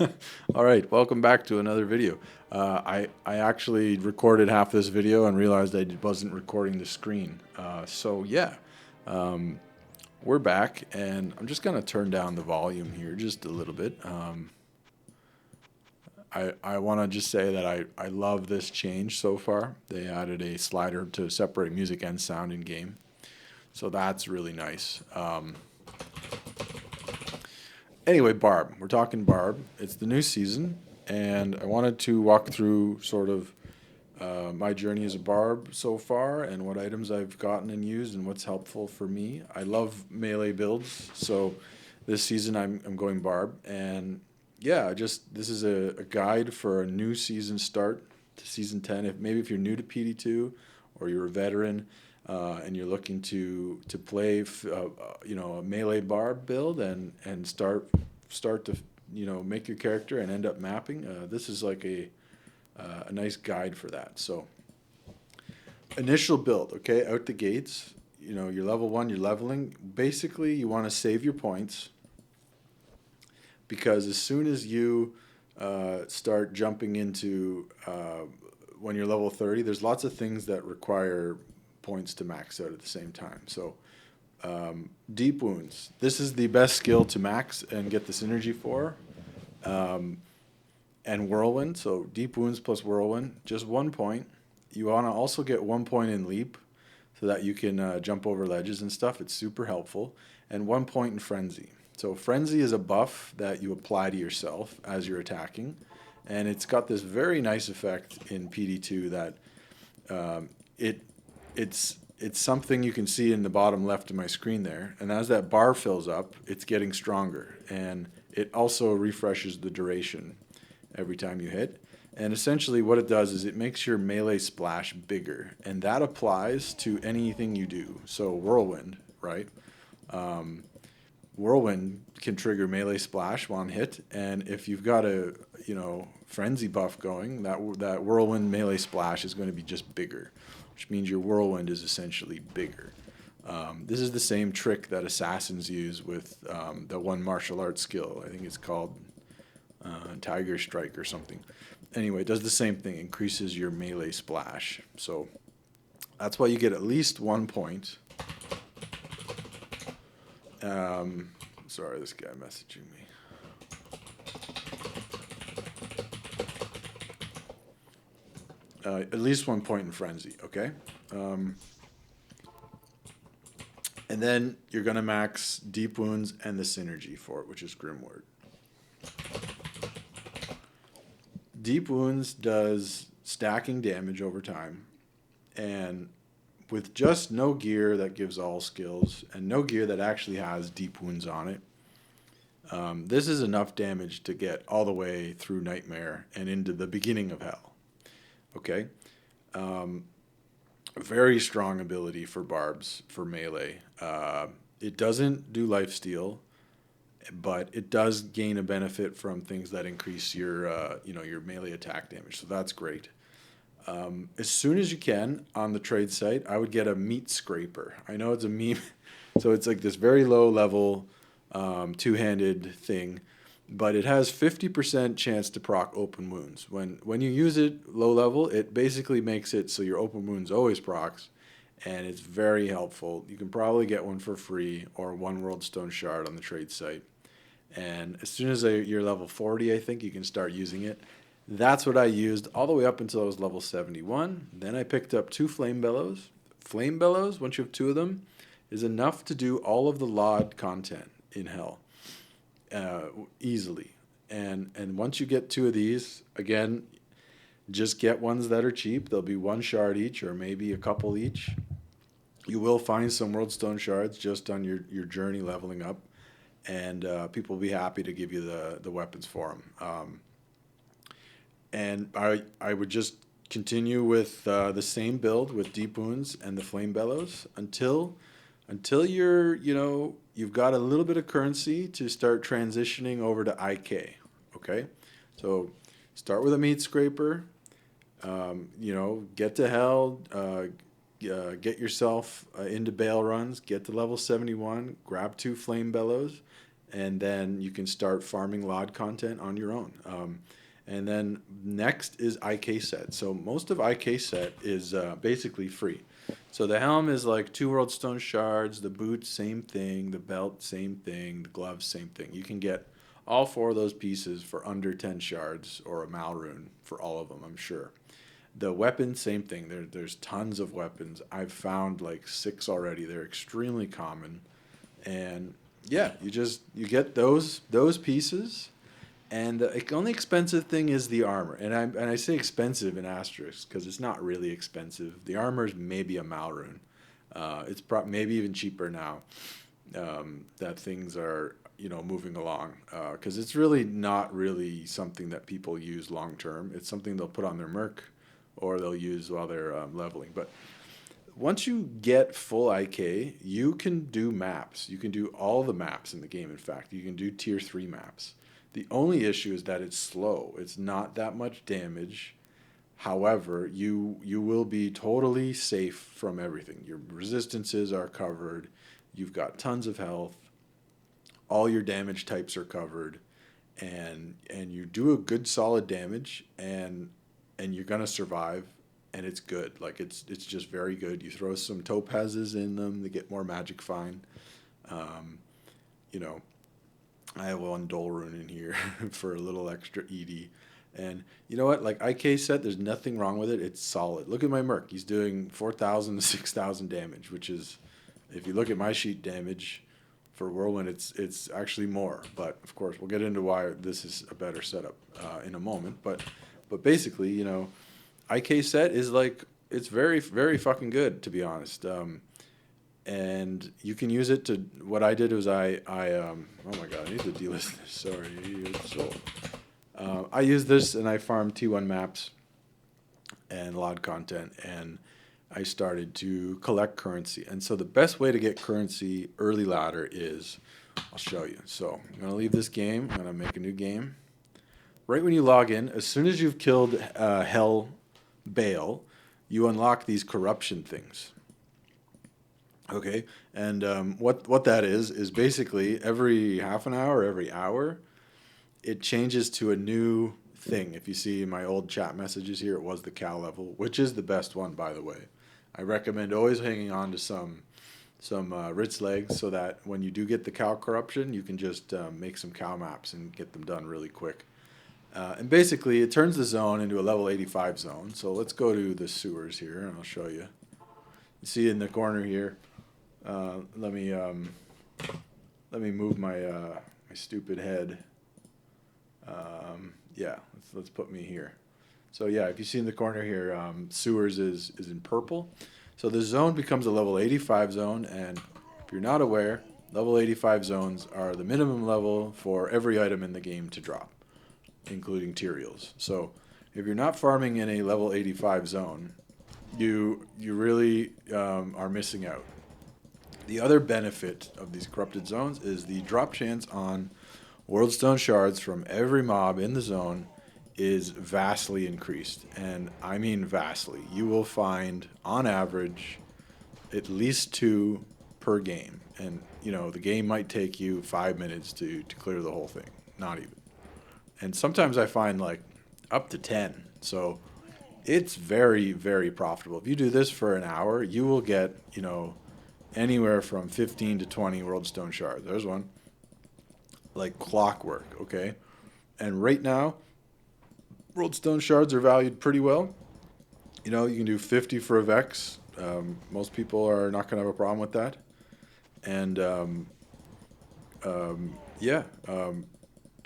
All right, welcome back to another video. I actually recorded half this video and realized I wasn't recording the screen. So yeah, we're back, and I'm just gonna turn down the volume here just a little bit. I want to just say that I love this change so far. They added a slider to separate music and sound in game, so that's really nice. Anyway, Barb. We're talking Barb. It's the new season, and I wanted to walk through sort of my journey as a Barb so far and what items I've gotten and used and what's helpful for me. I love melee builds, so this season I'm going Barb, and yeah, just this is a guide for a new season start to season 10. If you're new to PD2 or you're a veteran and you're looking to play a melee Barb build and start to make your character and end up mapping, this is like a nice guide for that. So initial build, okay, out the gates, you're level 1, you're leveling. Basically, you want to save your points because as soon as you start jumping into when you're level 30, there's lots of things that require points to max out at the same time. So deep wounds. This is the best skill to max and get the synergy for. And whirlwind. So deep wounds plus whirlwind, just 1 point. You want to also get 1 point in leap so that you can jump over ledges and stuff. It's super helpful. And 1 point in frenzy. So frenzy is a buff that you apply to yourself as you're attacking, and it's got this very nice effect in PD2 that it it's something you can see in the bottom left of my screen there. And as that bar fills up, it's getting stronger, and it also refreshes the duration every time you hit. And essentially, what it does is it makes your melee splash bigger, and that applies to anything you do. So whirlwind, right? Whirlwind can trigger melee splash one hit, and if you've got a frenzy buff going, that whirlwind melee splash is going to be just bigger, which means your whirlwind is essentially bigger. This is the same trick that assassins use with the one martial arts skill. I think it's called Tiger Strike or something. Anyway, it does the same thing, increases your melee splash. So that's why you get at least 1 point. Sorry, this guy messaging me. At least 1 point in frenzy, okay? And then you're going to max deep wounds and the synergy for it, which is Grimward. Deep wounds does stacking damage over time, and with just no gear that gives all skills and no gear that actually has deep wounds on it, this is enough damage to get all the way through Nightmare and into the beginning of Hell. Okay? Very strong ability for Barbs for melee. It doesn't do lifesteal, but it does gain a benefit from things that increase your melee attack damage. So that's great. As soon as you can on the trade site, I would get a meat scraper. I know it's a meme, so it's like this very low level two-handed thing, but it has 50% chance to proc open wounds. When you use it low level, it basically makes it so your open wounds always procs, and it's very helpful. You can probably get one for free or one world stone shard on the trade site. And as soon as you're level 40, I think you can start using it. That's what I used all the way up until I was level 71. Then I picked up 2 flame bellows. Flame bellows, once you have 2 of them, is enough to do all of the LOD content in Hell easily. And once you get 2 of these, again, just get ones that are cheap. They'll be 1 shard each or maybe a couple each. You will find some world stone shards just on your journey leveling up, and people will be happy to give you the weapons for them. And I would just continue with the same build with deep wounds and the flame bellows until you've got a little bit of currency to start transitioning over to IK. Okay, so start with a meat scraper. Get to Hell. Get yourself into bail runs. Get to level 71. Grab 2 flame bellows, and then you can start farming LOD content on your own. And then next is IK set. So most of IK set is basically free. So the helm is like 2 world stone shards, the boots same thing, the belt same thing, the gloves same thing. You can get all 4 of those pieces for under 10 shards or a Malrune for all of them, I'm sure. The weapons, same thing. There's tons of weapons. I've found like 6 already. They're extremely common, and yeah, you get those pieces, and the only expensive thing is the armor. And I say expensive in asterisks because it's not really expensive. The armor is maybe a Malrune. It's maybe even cheaper now that things are moving along, because it's really not really something that people use long term. It's something they'll put on their merc or they'll use while they're leveling. But once you get full IK, you can do maps. You can do all the maps in the game, in fact. You can do tier 3 maps. The only issue is that it's slow. It's not that much damage. However, you will be totally safe from everything. Your resistances are covered. You've got tons of health. All your damage types are covered. And you do a good solid damage, and you're going to survive, and it's good. Like, it's just very good. You throw some topazes in them to get more magic fine. You know, I have one Dolrune in here for a little extra ED. And you know what? Like, IK set, there's nothing wrong with it. It's solid. Look at my Merc. He's doing 4,000 to 6,000 damage, which is, if you look at my sheet damage for Whirlwind, it's actually more. But, of course, we'll get into why this is a better setup in a moment. But basically, IK set is like, it's very, very fucking good, to be honest. And you can use it to, what I did was oh my god, I need to delist this, sorry. I used this and I farmed T1 maps and LOD content, and I started to collect currency. And so the best way to get currency early ladder is, I'll show you. So I'm going to leave this game, I'm going to make a new game. Right when you log in, as soon as you've killed Hell Bale, you unlock these corruption things. Okay, and what that is basically every half an hour, every hour, it changes to a new thing. If you see in my old chat messages here, it was the cow level, which is the best one, by the way. I recommend always hanging on to some Ritz legs, so that when you do get the cow corruption, you can just make some cow maps and get them done really quick. And basically, it turns the zone into a level 85 zone. So let's go to the sewers here, and I'll show you. You see in the corner here. Let me move my my stupid head. Yeah, let's put me here. So yeah, if you see in the corner here, sewers is in purple. So the zone becomes a level 85 zone, and if you're not aware, level 85 zones are the minimum level for every item in the game to drop, including Tyraels. So if you're not farming in a level 85 zone, you really are missing out. The other benefit of these corrupted zones is the drop chance on World Stone shards from every mob in the zone is vastly increased. And I mean vastly. You will find, on average, at least 2 per game. And, the game might take you 5 minutes to clear the whole thing. Not even. And sometimes I find, like, up to 10. So it's very, very profitable. If you do this for an hour, you will get, anywhere from 15 to 20 World Stone shards. There's one. Like clockwork, okay? And right now, World Stone shards are valued pretty well. You can do 50 for a Vex. Most people are not going to have a problem with that. And,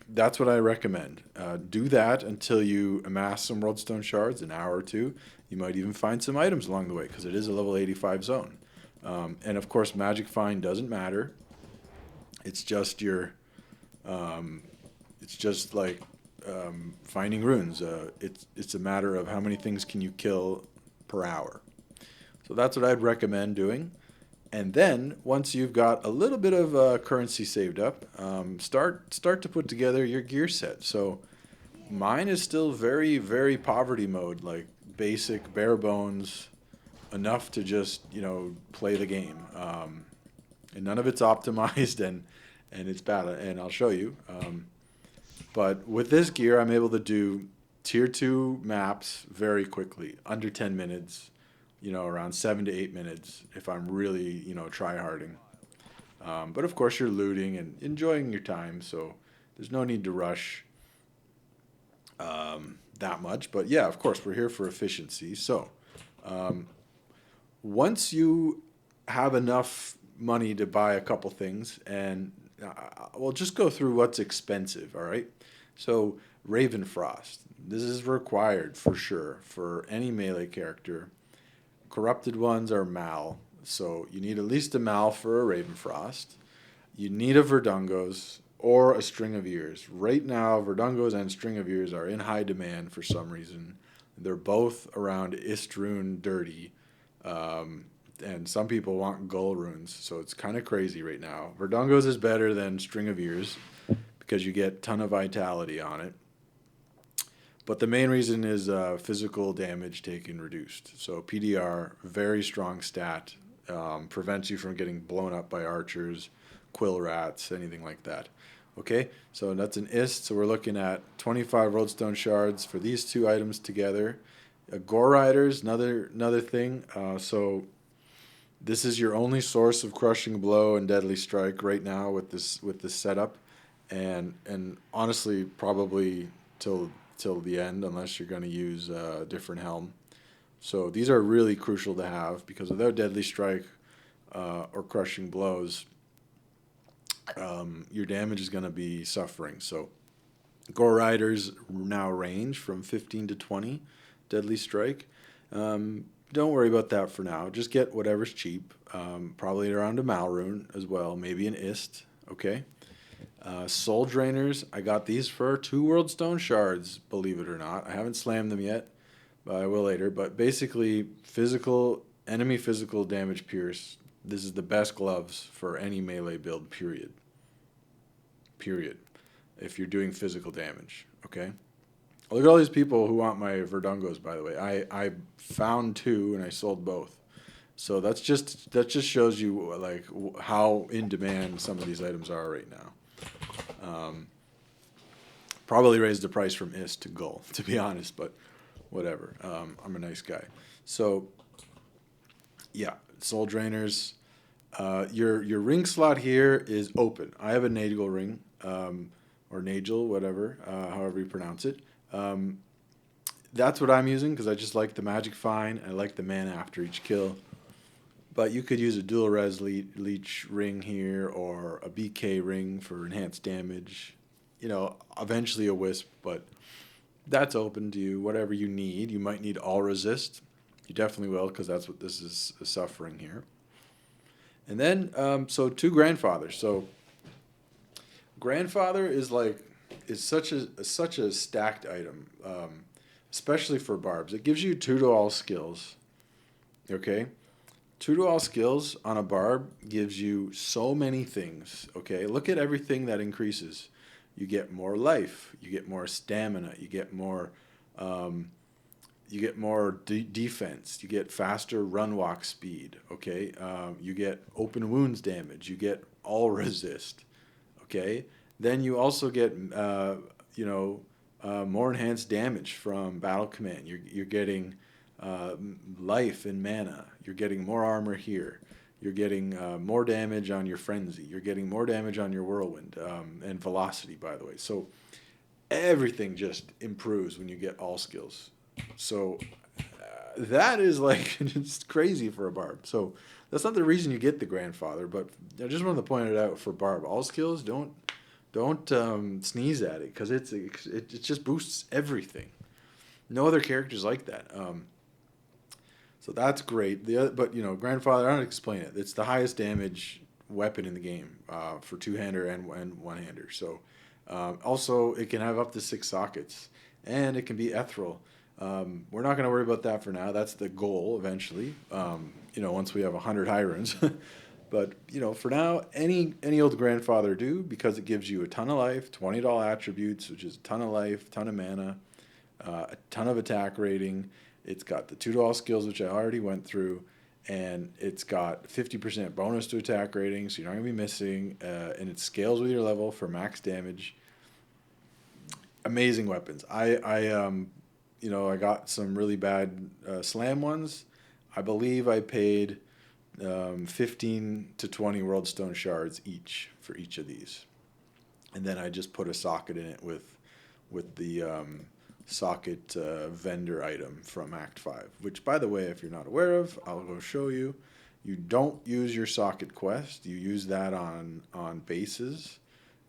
that's what I recommend. Do that until you amass some World Stone shards, an hour or two. You might even find some items along the way, because it is a level 85 zone. And of course, magic find doesn't matter. It's just it's just like finding runes. It's a matter of how many things can you kill per hour. So that's what I'd recommend doing. And then once you've got a little bit of currency saved up, start to put together your gear set. So mine is still very, very poverty mode, like basic, bare bones, enough to just play the game, and none of it's optimized, and it's bad. And I'll show you. But with this gear, I'm able to do tier 2 maps very quickly, under 10 minutes, around 7 to 8 minutes if I'm really, try harding. But of course, you're looting and enjoying your time, so there's no need to rush that much. But yeah, of course, we're here for efficiency. So once you have enough money to buy a couple things, and we'll just go through what's expensive, all right? So, Ravenfrost. This is required for sure for any melee character. Corrupted ones are Mal, so you need at least a Mal for a Ravenfrost. You need a Verdungos or a String of Ears. Right now, Verdungos and String of Ears are in high demand for some reason. They're both around Istrun dirty. And some people want Gull runes, so it's kind of crazy right now. Verdungos is better than String of Ears because you get ton of vitality on it. But the main reason is physical damage taken reduced. So PDR, very strong stat, prevents you from getting blown up by archers, quill rats, anything like that. Okay, so that's an ist. So we're looking at 25 Roadstone shards for these two items together. Gore Riders, another thing. So this is your only source of crushing blow and deadly strike right now with this setup, and honestly probably till the end unless you're going to use a different helm. So these are really crucial to have because without deadly strike or crushing blows, your damage is going to be suffering. So Gore Riders now range from 15 to 20 deadly strike. Don't worry about that for now. Just get whatever's cheap. Probably around a Malrune as well. Maybe an Ist. Okay. Soul Drainers. I got these for 2 Worldstone shards, believe it or not. I haven't slammed them yet, but I will later. But basically, enemy physical damage pierce. This is the best gloves for any melee build, period. If you're doing physical damage, okay? Look at all these people who want my Verdungos, by the way. I found 2 and I sold both. So that just shows you like how in demand some of these items are right now. Probably raised the price from Ist to Gull, to be honest, but whatever. I'm a nice guy. So yeah, Soul Drainers. Your ring slot here is open. I have a Nagel ring, or Nagel, whatever, however you pronounce it. That's what I'm using because I just like the magic fine. I like the mana after each kill. But you could use a dual res leech ring here or a BK ring for enhanced damage. Eventually a wisp, but that's open to you. Whatever you need. You might need all resist. You definitely will because that's what this is suffering here. And then, so 2 grandfathers. So grandfather is such a stacked item, especially for barbs. It gives you 2 to all skills. Okay, 2 to all skills on a barb gives you so many things. Okay, look at everything that increases. You get more life. You get more stamina. You get more. Defense. You get faster run walk speed. Okay, you get open wounds damage. You get all resist. Okay, then you also get more enhanced damage from battle command. You're getting life and mana. You're getting more armor here. You're getting more damage on your frenzy. You're getting more damage on your whirlwind and velocity. By the way, so everything just improves when you get all skills. So that is like just crazy for a barb. So that's not the reason you get the grandfather, but I just wanted to point it out for barb. All skills, don't sneeze at it because it just boosts everything. No other characters like that. So that's great. But grandfather, I don't explain it. It's the highest damage weapon in the game for 2-hander and one-hander. So also it can have up to 6 sockets, and it can be ethereal. We're not going to worry about that for now. That's the goal eventually. Once we have 100 high runes. But for now, any old grandfather do because it gives you a ton of life, $20 attributes, which is a ton of life, ton of mana, a ton of attack rating. It's got the 2 to all skills, which I already went through, and it's got 50% bonus to attack rating, so you're not gonna be missing, and it scales with your level for max damage. Amazing weapons. I got some really bad slam ones. I believe I paid 15 to 20 world stone shards each for each of these, and then I just put a socket in it with the socket vendor item from Act 5, which, by the way, if you're not aware of, I'll go show you. You don't use your socket quest. You use that on bases.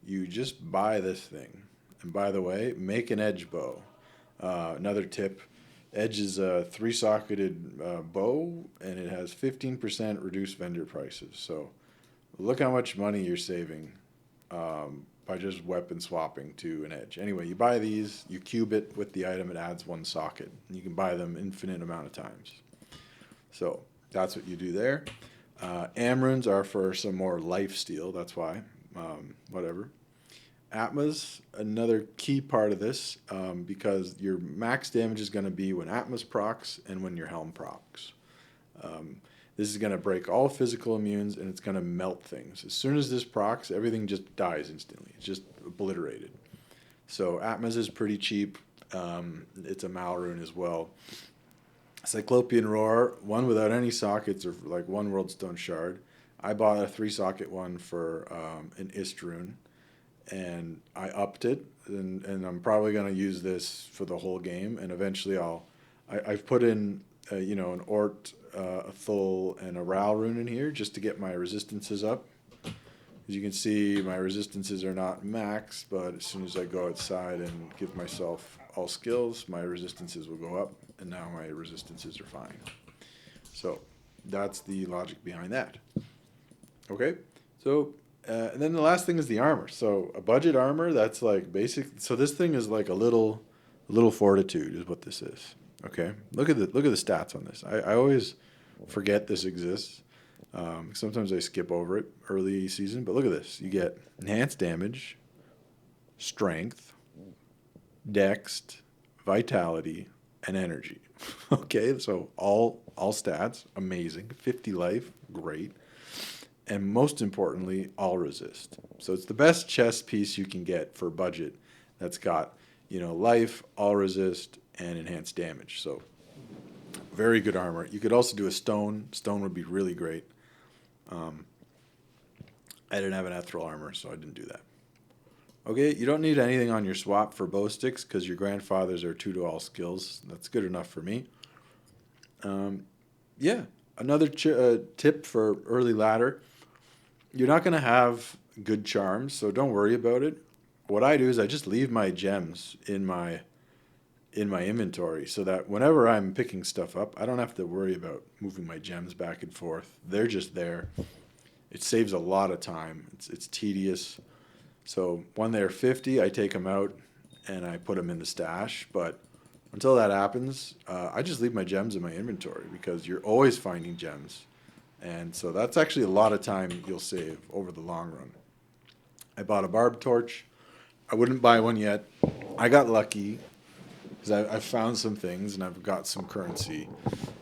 You just buy this thing. And by the way, make an edge bow. Another tip, edge is a 3-socketed bow, and it has 15% reduced vendor prices. So look how much money you're saving by just weapon swapping to an edge. Anyway, you buy these, you cube it with the item, it adds 1 socket. You can buy them infinite amount of times. So that's what you do there. Amrunes are for some more life steal, that's why. Whatever. Atmas, another key part of this, because your max damage is going to be when Atmas procs and when your helm procs. This is going to break all physical immunes, and it's going to melt things. As soon as this procs, everything just dies instantly. It's just obliterated. So Atmas is pretty cheap. It's a Malrune as well. Cyclopean Roar, one without any sockets or like 1 world stone shard. I bought a 3-socket one for an Istrune, and I upped it, and I'm probably going to use this for the whole game, and eventually I've put in an Ort, a Thul, and a Ral rune in here just to get my resistances up. As you can see, my resistances are not max, but as soon as I go outside and give myself all skills, my resistances will go up, and now my resistances are fine. So that's the logic behind that. Okay, so and then the last thing is the armor. So a budget armor, that's like basic. So this thing is like a little fortitude is what this is. Okay, look at the stats on this. I always forget this exists. Sometimes I skip over it early season, but look at this. You get enhanced damage, strength, dext, vitality, and energy. Okay, so all stats, amazing. 50 life, great. And most importantly, all resist. So it's the best chess piece you can get for budget that's got, life, all resist, and enhanced damage. So very good armor. You could also do a stone. Stone would be really great. I didn't have an ethereal armor, so I didn't do that. Okay, you don't need anything on your swap for bow sticks because your grandfathers are 2 to all skills. That's good enough for me. Yeah, another tip for early ladder. You're not going to have good charms, so don't worry about it. What I do is I just leave my gems in my inventory so that whenever I'm picking stuff up, I don't have to worry about moving my gems back and forth. They're just there. It saves a lot of time. It's tedious. So when they're 50, I take them out and I put them in the stash. But until that happens, I just leave my gems in my inventory because you're always finding gems. And so that's actually a lot of time you'll save over the long run. I bought a Barb torch. I wouldn't buy one yet. I got lucky because I found some things and I've got some currency,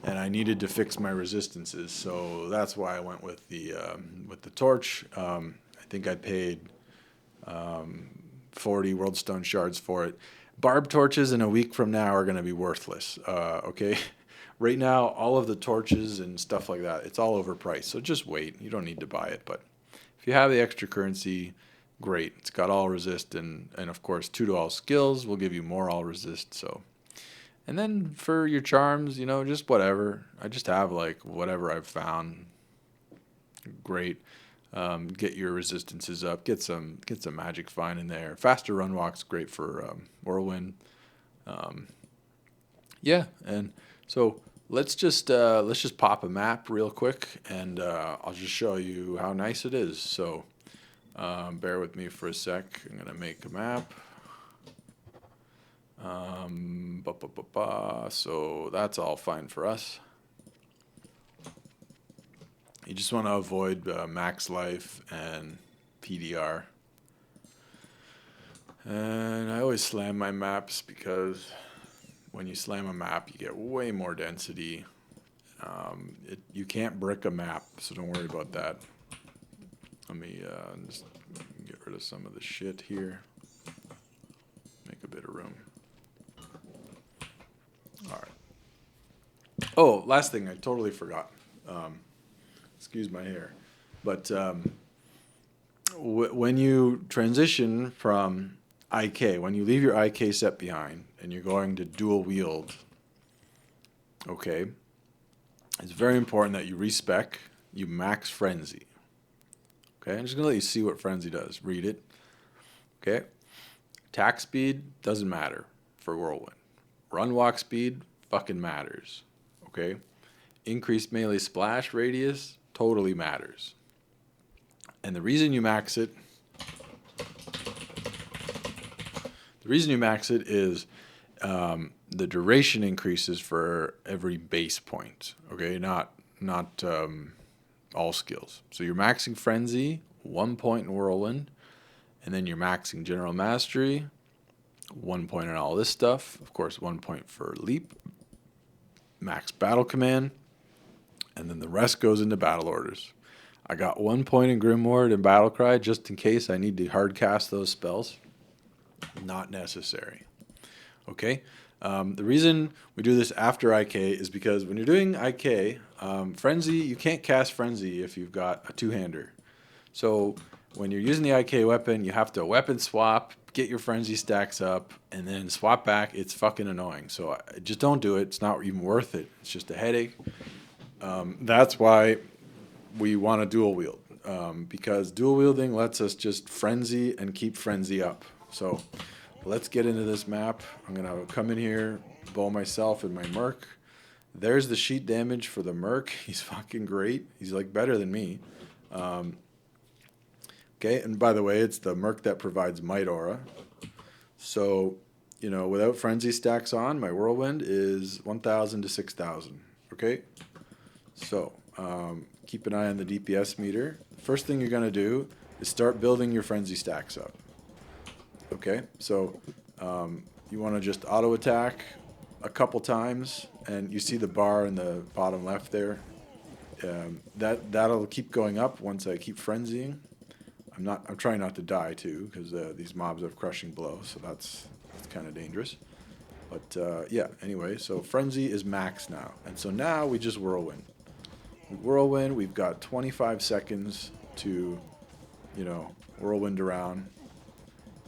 and I needed to fix my resistances. So that's why I went with the torch. I think I paid 40 world stone shards for it. Barb torches in a week from now are going to be worthless. Okay. Right now, all of the torches and stuff like that, it's all overpriced. So just wait. You don't need to buy it. But if you have the extra currency, great. It's got all resist and of course, 2 to all skills will give you more all resist. So, and then for your charms, just whatever. I just have like whatever I've found. Great. Get your resistances up. Get some magic fine in there. Faster run walk's great for Whirlwind. Yeah, and so let's just pop a map real quick, and I'll just show you how nice it is. So bear with me for a sec. I'm gonna make a map. So that's all fine for us. You just want to avoid max life and PDR. And I always slam my maps because when you slam a map, you get way more density. You can't brick a map, so don't worry about that. Let me just get rid of some of the shit here. Make a bit of room. All right. Oh, last thing, I totally forgot. Excuse my hair. But when you transition from IK, when you leave your IK set behind and you're going to dual wield, okay, it's very important that you respec, you max frenzy. Okay, I'm just going to let you see what frenzy does. Read it. Okay. Attack speed doesn't matter for Whirlwind. Run walk speed fucking matters. Okay. Increased melee splash radius totally matters. And the reason you max it is the duration increases for every base point. Okay, not all skills. So you're maxing frenzy, 1 point in Whirlwind, and then you're maxing general mastery, 1 point in all this stuff. Of course, 1 point for leap, max battle command, and then the rest goes into battle orders. I got 1 point in Grimward and battle cry just in case I need to hard cast those spells. Not necessary. Okay. The reason we do this after IK is because when you're doing IK, Frenzy, you can't cast Frenzy if you've got a two-hander. So when you're using the IK weapon, you have to weapon swap, get your Frenzy stacks up, and then swap back. It's fucking annoying. So just don't do it. It's not even worth it. It's just a headache. That's why we want to dual wield. Because dual wielding lets us just Frenzy and keep Frenzy up. So let's get into this map. I'm going to come in here, bow myself and my Merc. There's the sheet damage for the Merc. He's fucking great. He's like better than me. Okay, and by the way, it's the Merc that provides Might Aura. So, without Frenzy stacks on, my Whirlwind is 1,000 to 6,000. Okay? So, keep an eye on the DPS meter. First thing you're going to do is start building your Frenzy stacks up. Okay, so you want to just auto attack a couple times, and you see the bar in the bottom left there. That'll keep going up once I keep frenzying. I'm trying not to die too, because these mobs have crushing blow, so that's kind of dangerous. But yeah, anyway, so frenzy is max now, and so now we just whirlwind. Whirlwind, we've got 25 seconds to, whirlwind around.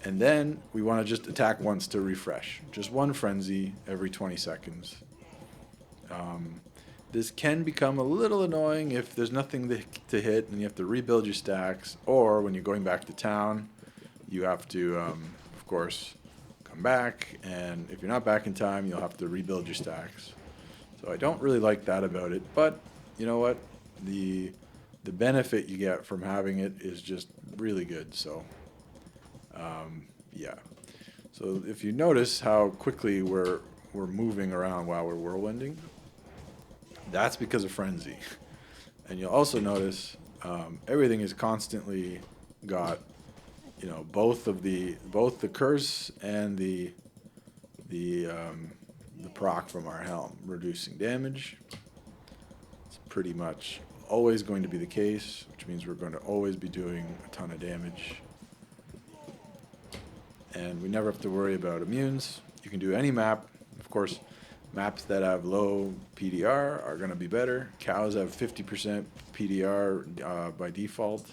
And then we want to just attack once to refresh. Just one frenzy every 20 seconds. This can become a little annoying if there's nothing to hit and you have to rebuild your stacks. Or when you're going back to town, you have to, of course, come back. And if you're not back in time, you'll have to rebuild your stacks. So I don't really like that about it. But you know what? The benefit you get from having it is just really good. So... yeah. So if you notice how quickly we're moving around while we're whirlwinding, that's because of frenzy. And you'll also notice everything is constantly got, both the curse and the proc from our helm reducing damage. It's pretty much always going to be the case, which means we're going to always be doing a ton of damage. And we never have to worry about immunes. You can do any map. Of course, maps that have low PDR are going to be better. Cows have 50% PDR by default.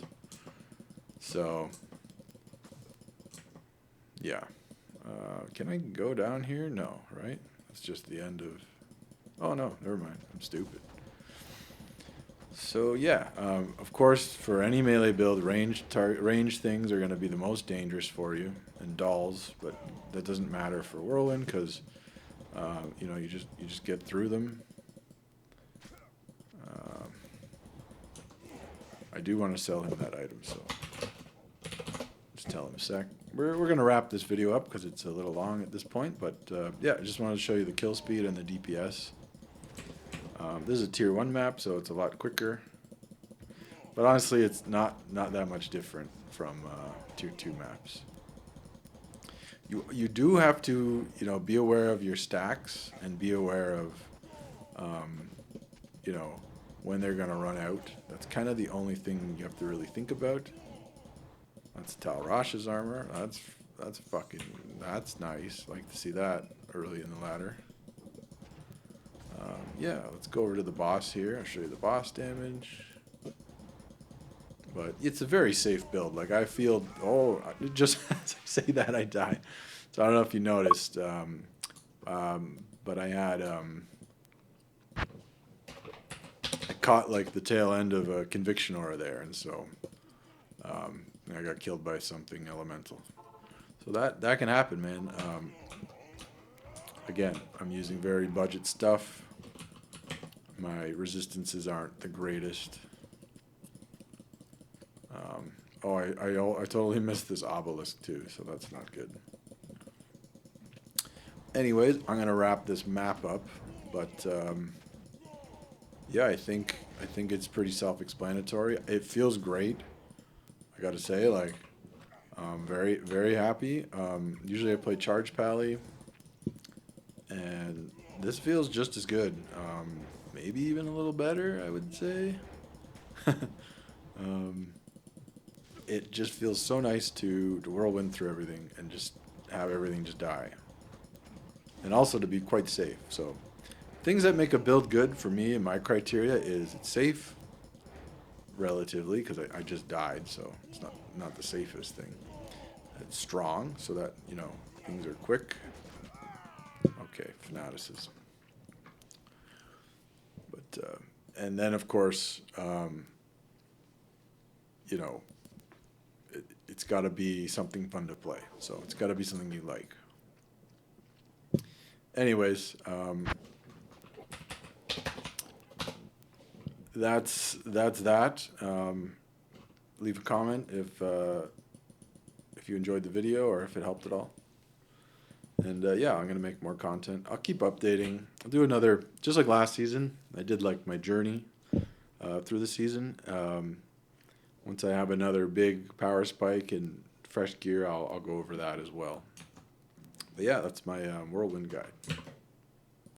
So, yeah. Can I go down here? No, right? It's just the end of... Oh, no, never mind. I'm stupid. So, yeah. Of course, for any melee build, range things are going to be the most dangerous for you. And dolls, but that doesn't matter for Whirlwind because you just get through them. I do want to sell him that item, so just tell him a sec. We're gonna wrap this video up because it's a little long at this point, but yeah, I just wanted to show you the kill speed and the DPS. This is a tier 1 map, so it's a lot quicker. But honestly, it's not that much different from tier 2 maps. You do have to, be aware of your stacks and be aware of, you know, when they're gonna run out. That's kind of the only thing you have to really think about. That's Tal Rash's armor. That's nice. Like to see that early in the ladder. Yeah, let's go over to the boss here. I'll show you the boss damage. But it's a very safe build. Like I feel, just as I say that, I die. So I don't know if you noticed, but I had, I caught like the tail end of a conviction aura there, and so I got killed by something elemental. So that can happen, man. Again, I'm using very budget stuff. My resistances aren't the greatest. I totally missed this obelisk too, so that's not good. Anyways, I'm gonna wrap this map up, but yeah, I think it's pretty self-explanatory. It feels great. I gotta say, like, very very happy. Usually I play Charge Pally, and this feels just as good. Maybe even a little better, I would say. It just feels so nice to whirlwind through everything and just have everything just die. And also to be quite safe. So things that make a build good for me and my criteria is it's safe, relatively, because I just died, so it's not the safest thing. It's strong, so that, you know, things are quick. Okay, fanaticism. But, and then of course, you know, it's got to be something fun to play. So it's got to be something you like. Anyways, that's that. Leave a comment if you enjoyed the video or if it helped at all. And yeah, I'm gonna make more content. I'll keep updating. I'll do another, just like last season. I did like my journey through the season. Once I have another big power spike and fresh gear, I'll go over that as well. But yeah, that's my whirlwind guide.